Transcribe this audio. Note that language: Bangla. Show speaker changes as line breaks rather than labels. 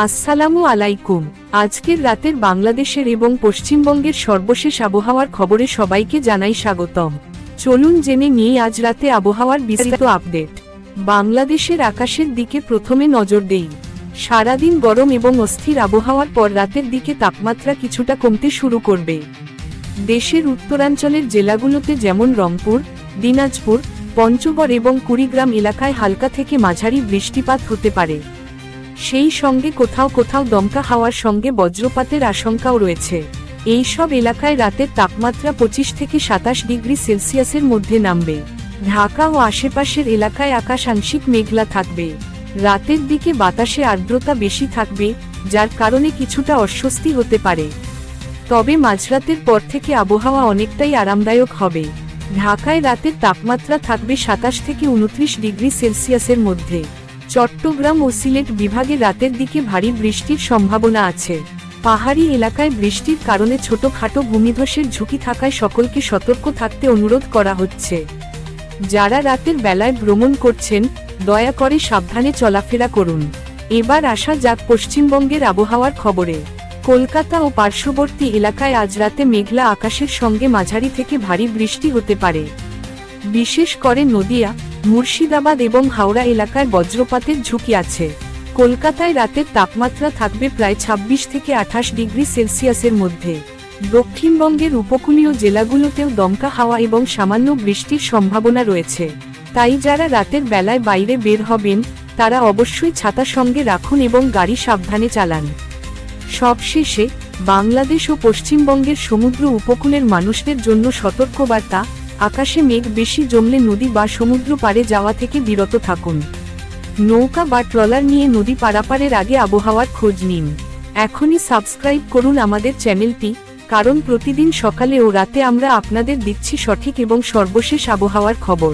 আসসালামু আলাইকুম। আজকের রাতের বাংলাদেশের এবং পশ্চিমবঙ্গের সর্বশেষ আবহাওয়ার খবরে সবাইকে জানাই স্বাগতম। চলুন জেনে নিই আজ রাতে আবহাওয়ার বিস্তারিত আপডেট। বাংলাদেশের আকাশের দিকে প্রথমে নজর দেই। সারাদিন গরম এবং অস্থির আবহাওয়ার পর রাতের দিকে তাপমাত্রা কিছুটা কমতে শুরু করবে। দেশের উত্তরাঞ্চলের জেলাগুলোতে যেমন রংপুর, দিনাজপুর, পঞ্চগড় এবং কুড়িগ্রাম এলাকায় হালকা থেকে মাঝারি বৃষ্টিপাত হতে পারে। সেই সঙ্গে কোথাও কোথাও দমকা হাওয়ার সঙ্গে বজ্রপাতের আশঙ্কাও রয়েছে। এই সব এলাকায় রাতের তাপমাত্রা 25 থেকে 27 ডিগ্রি সেলসিয়াসের মধ্যে নামবে। ঢাকা ও আশেপাশের এলাকায় আকাশ আংশিক মেঘলা থাকবে। রাতের দিকে বাতাসে আর্দ্রতা বেশি থাকবে, যার কারণে কিছুটা অস্বস্তি হতে পারে। তবে মাঝরাতের পর থেকে আবহাওয়া অনেকটাই আরামদায়ক হবে। ঢাকায় রাতের তাপমাত্রা থাকবে 27 থেকে 29 ডিগ্রি সেলসিয়াসের মধ্যে। চট্টগ্রাম ও সিলেট বিভাগে রাতের দিকে ভারী বৃষ্টির সম্ভাবনা আছে। পাহাড়ি এলাকায় বৃষ্টির কারণে ছোটখাটো ভূমিধসের ঝুঁকি থাকায় সকলকে সতর্ক থাকতে অনুরোধ করা হচ্ছে। যারা রাতের বেলায় ভ্রমণ করছেন, দয়া করে সাবধানে চলাফেরা করুন। এবার আসা যাক পশ্চিমবঙ্গের আবহাওয়ার খবরে। কলকাতা ও পার্শ্ববর্তী এলাকায় আজ রাতে মেঘলা আকাশের সঙ্গে মাঝারি থেকে ভারী বৃষ্টি হতে পারে। বিশেষ করে নদিয়া, মুর্শিদাবাদ এবং হাওড়া এলাকায় বজ্রপাতের ঝুঁকি আছে। কলকাতায় রাতের তাপমাত্রা থাকবে প্রায় 26 থেকে 28 ডিগ্রি সেলসিয়াসের মধ্যে। দক্ষিণবঙ্গের উপকূলীয় জেলাগুলোতেও দমকা হাওয়া এবং সামান্য বৃষ্টির সম্ভাবনা রয়েছে। তাই যারা রাতের বেলায় বাইরে বের হবেন, তারা অবশ্যই ছাতা সঙ্গে রাখুন এবং গাড়ি সাবধানে চালান। সবশেষে বাংলাদেশ ও পশ্চিমবঙ্গের সমুদ্র উপকূলের মানুষদের জন্য সতর্কবার্তা: আকাশে মেঘ বেশি জমলে নদী বা সমুদ্র পাড়ে যাওয়া থেকে বিরত থাকুন। নৌকা বা ট্রলার নিয়ে নদী পারাপারের আগে আবহাওয়ার খোঁজ নিন। এখনই সাবস্ক্রাইব করুন আমাদের চ্যানেলটি, কারণ প্রতিদিন সকালে ও রাতে আমরা আপনাদের দিচ্ছি সঠিক এবং সর্বশেষ আবহাওয়ার খবর।